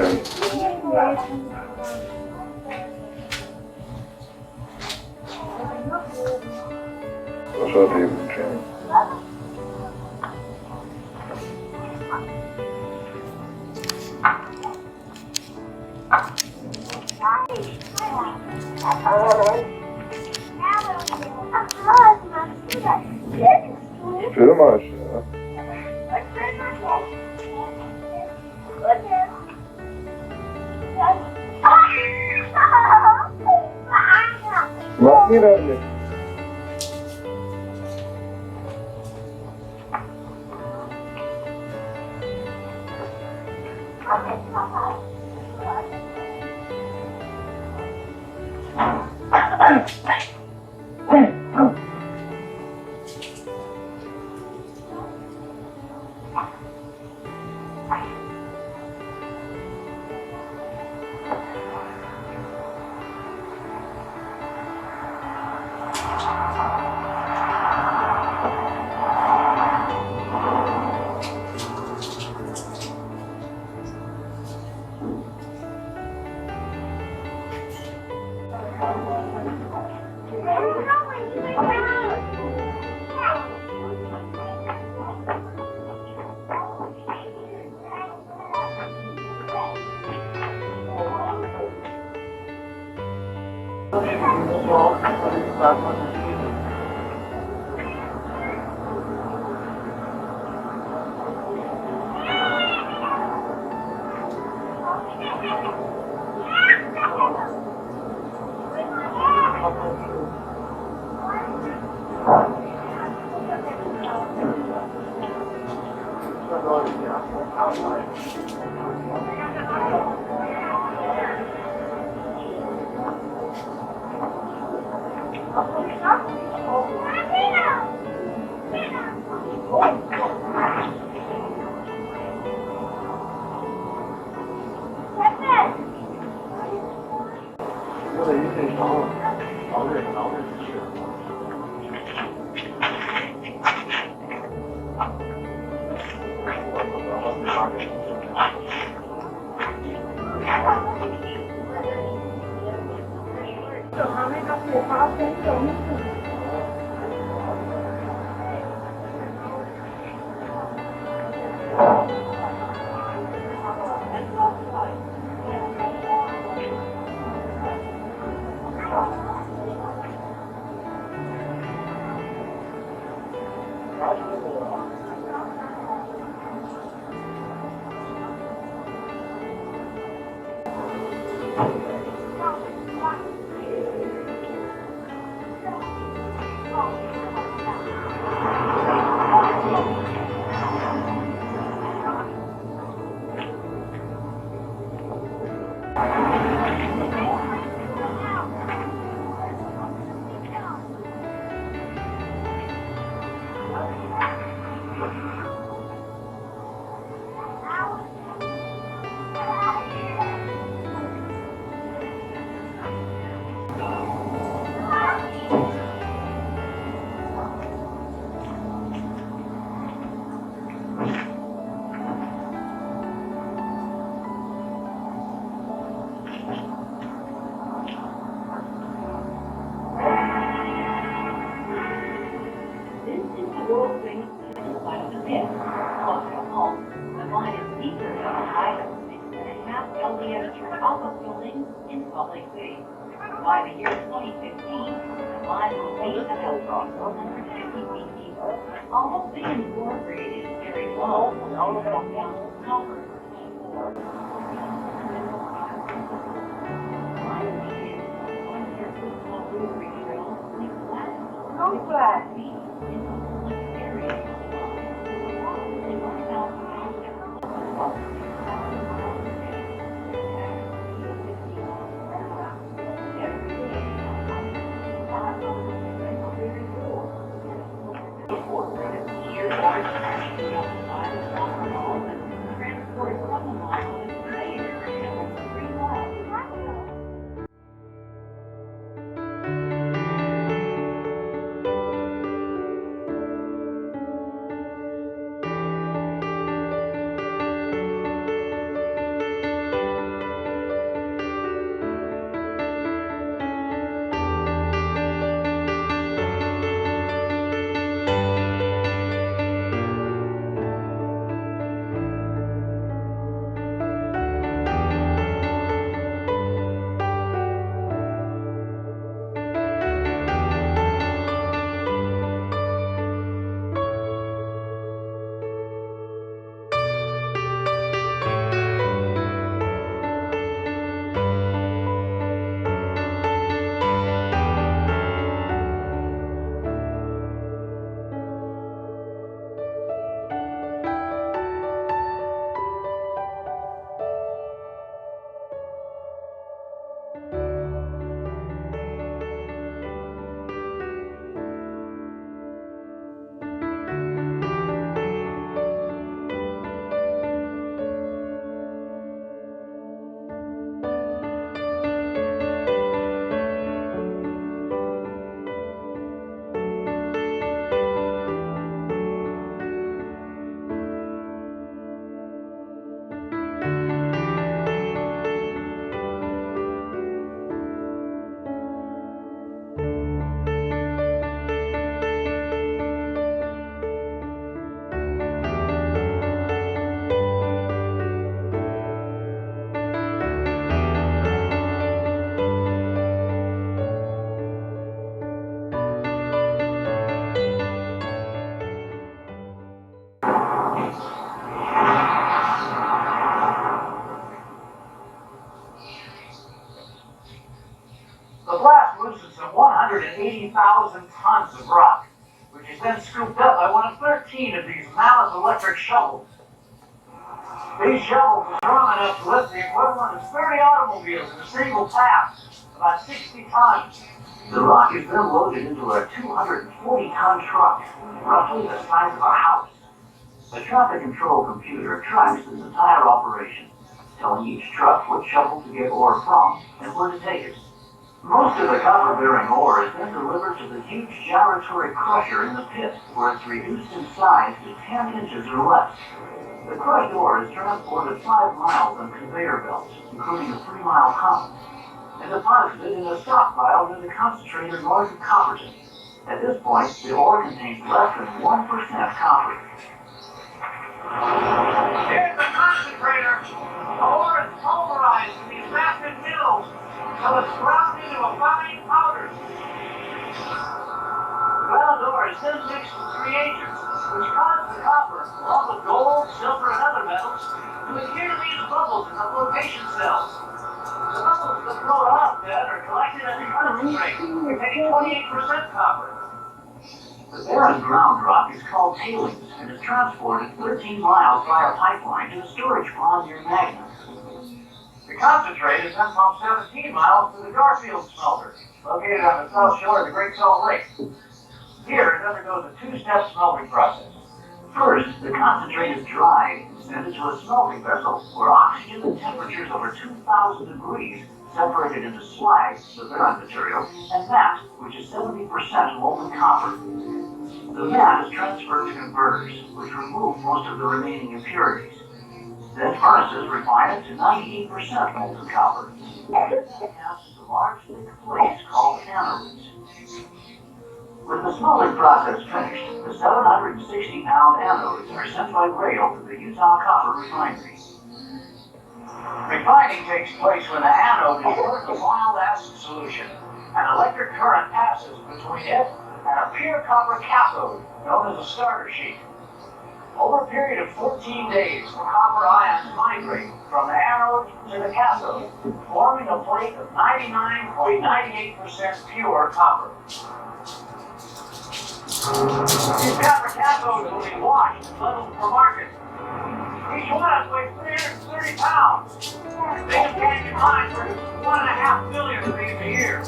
schön. Sascha, David, Jenny. Stürmisch, ja. Mach mir das nicht. By the year 2015, the line will be about 450 feet deep. Almost the incorporated is very low. All of them down to copper. No flat. 20,000 tons of rock, which is then scooped up by one of 13 of these mammoth electric shovels. These shovels are strong enough to lift the equivalent of 30 automobiles in a single pass, about 60 tons. The rock is then loaded into a 240-ton truck, roughly the size of a house. The traffic control computer tracks this entire operation, telling each truck what shovel to get ore from and where to take it. Most of the copper-bearing ore is then delivered to the huge gyratory crusher in the pit, where it's reduced in size to 10 inches or less. The crushed ore is transported 5 miles on conveyor belts, including a 3-mile column, and deposited in a stockpile near the concentrator north of Copperton. At this point, the ore contains less than 1% copper. Here's the concentrator. The ore is pulverized in these massive mills until it's ground into a fine powder. Ground ore is then mixed with reagents, which cause the copper, along with gold, silver, and other metals, to adhere to these bubbles in the flotation cells. The bubbles that float off then are collected as a concentrate, containing 28% copper. The barren ground rock is called tailings and is transported 13 miles via pipeline to the storage pond near Magna. The concentrate is then pumped 17 miles to the Garfield smelter, located on the south shore of the Great Salt Lake. Here, it undergoes a 2-step smelting process. First, the concentrate is dried and sent into a smelting vessel where oxygen and temperatures over 2,000 degrees separated into slag, the barren material, and matte, which is 70% molten copper. The matte is transferred to converters, which remove most of the remaining impurities. Then furnaces refine it to 98% molten copper. This casts a large thick flakes called anodes. With the smelting process finished, the 760-pound anodes are sent by rail to the Utah Copper Refinery. Refining takes place when the anode is put in a mild acid solution. An electric current passes between it and a pure copper cathode, known as a starter sheet. Over a period of 14 days, the copper ions migrate from the anode to the cathode, forming a plate of 99.98% pure copper. These copper cathodes will be washed and leveled for market. Each one weighs 330 pounds. They can be mined for 1.5 million of these a year.